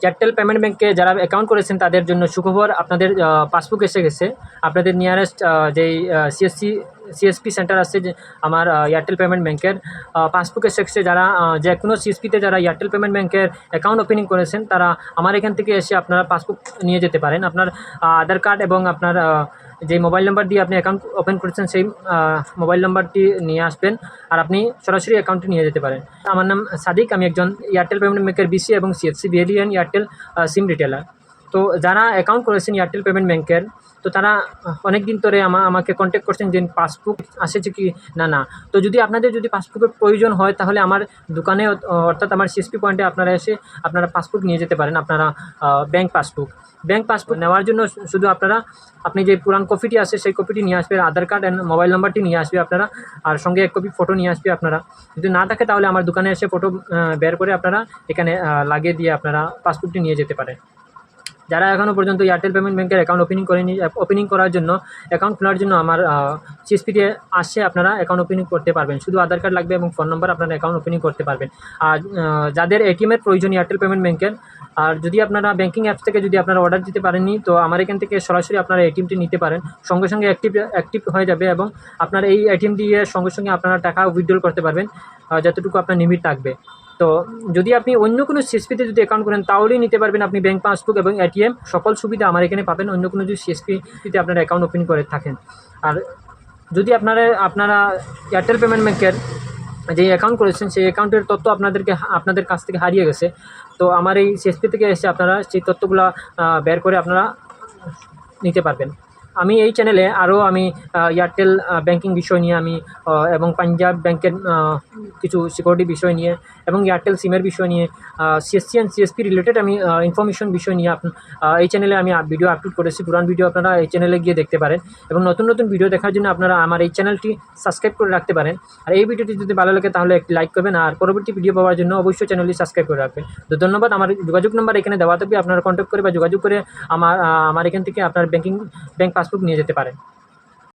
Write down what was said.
Airtel payment ব্যাঙ্কে যারা account করেছেন তাদের জন্য সুখবর, আপনাদের পাসবুক এসে গেছে। আপনাদের নিয়ারেস্ট যেই সিএসপি সেন্টার আছে যে আমার এয়ারটেল পেমেন্ট ব্যাঙ্কের পাসবুক এসে গেছে। যারা যে কোনো সিএসপিতে যারা এয়ারটেল পেমেন্ট ব্যাঙ্কের অ্যাকাউন্ট ওপেনিং করেছেন তারা আমার এখান থেকে এসে আপনারা পাসবুক নিয়ে যেতে পারেন। আপনার আধার কার্ড এবং আপনার যে মোবাইল নাম্বার দিয়ে আপনি অ্যাকাউন্ট ওপেন করেছেন সেই মোবাইল নাম্বারটি নিয়ে আসবেন, আর আপনি সরাসরি অ্যাকাউন্টটি নিয়ে যেতে পারেন। আমার নাম সাদিক, আমি একজন এয়ারটেল পেমেন্ট ব্যাঙ্কের বিসি এবং সিএফসি বিএলইএন এয়ারটেল সিম রিটেলার। তো যারা অ্যাকাউন্ট করেছেন এয়ারটেল পেমেন্ট ব্যাঙ্কের, তো তারা অনেক দিন ধরে আমাকে কন্ট্যাক্ট করছেন যে পাসবুক আসেছে কি না। তো যদি আপনাদের যদি পাসবুকের প্রয়োজন হয় তাহলে আমার দোকানে অর্থাৎ আমার সিএসপি পয়েন্টে আপনারা এসে আপনারা পাসবুক নিয়ে যেতে পারেন। আপনারা ব্যাঙ্ক পাসবুক নেওয়ার জন্য শুধু আপনি যে পুরান কপিটি আছে সেই কপিটি নিয়ে আসবে, আধার কার্ড অ্যান্ড মোবাইল নাম্বারটি নিয়ে আসবে আপনারা, আর সঙ্গে এক কপি ফটো নিয়ে আসবে আপনারা। যদি না থাকে তাহলে আমার দোকানে এসে ফটো বের করে আপনারা এখানে লাগিয়ে দিয়ে আপনারা পাসবুকটি নিয়ে যেতে পারেন। যারা এখনও পর্যন্ত এয়ারটেল পেমেন্ট ব্যাঙ্কের অ্যাকাউন্ট ওপেনিং করার জন্য অ্যাকাউন্ট খোলার জন্য আমার সিএসপিতে আসছে, আপনারা অ্যাকাউন্ট ওপেনিং করতে পারবেন। শুধু আধার কার্ড লাগবে এবং ফোন নম্বর, আপনারা অ্যাকাউন্ট ওপেনিং করতে পারবেন। আর যাদের এটিএমের প্রয়োজন এয়ারটেল পেমেন্ট ব্যাঙ্কের, আর যদি আপনারা ব্যাঙ্কিং অ্যাপস থেকে যদি আপনারা অর্ডার দিতে পারেননি, তো আমার এখান থেকে সরাসরি আপনারা এটিএমটি নিতে পারেন। সঙ্গে সঙ্গে অ্যাক্টিভ হয়ে যাবে এবং আপনার এই এটিএম দিয়ে সঙ্গে সঙ্গে আপনারা টাকা উইথড্রল করতে পারবেন যতটুকু আপনার লিমিট থাকবে। তো যদি আপনি অন্য কোনো সিএসপিতে যদি অ্যাকাউন্ট করেন তাহলেই নিতে পারবেন আপনি ব্যাঙ্ক পাসবুক এবং এটিএম সকল সুবিধা আমার এখানে পাবেন, অন্য কোনো যদি সিএসপিতে আপনারা অ্যাকাউন্ট ওপেন করে থাকেন। আর যদি আপনারা এয়ারটেল পেমেন্ট ব্যাঙ্কের যে অ্যাকাউন্ট করেছেন সেই অ্যাকাউন্টের তথ্য আপনাদের কাছ থেকে হারিয়ে গেছে, তো আমার এই সিএসপি থেকে এসে আপনারা সেই তথ্যগুলো বের করে আপনারা নিতে পারবেন। আমি এই চ্যানেলে আরও এয়ারটেল ব্যাঙ্কিং বিষয় নিয়ে এবং পাঞ্জাব ব্যাংকের কিছু সিকিউরিটি বিষয় নিয়ে এবং এয়ারটেল সিমের বিষয় নিয়ে CSC and CSP related information বিষয় নিয়ে এই চ্যানেলে আমি ভিডিও আপলোড করেছি। পুরান ভিডিও আপনারা এই চ্যানেলে গিয়ে দেখতে পারেন এবং নতুন নতুন ভিডিও দেখার জন্য আপনারা আমার এই চ্যানেলটি সাবস্ক্রাইব করে রাখতে পারেন। আর এই ভিডিওটি যদি ভালো লাগে তাহলে একটি লাইক করবেন, আর পরবর্তী ভিডিও পাওয়ার জন্য অবশ্যই চ্যানেলটি সাবস্ক্রাইব করে রাখবেন। তো ধন্যবাদ। আমার যোগাযোগ নাম্বার এখানে দেওয়া থাকবে, আপনারা কন্ট্যাক্ট করে বা যোগাযোগ করে আমার এখান থেকে আপনার ব্যাঙ্ক পাসবুক নিয়ে যেতে পারেন।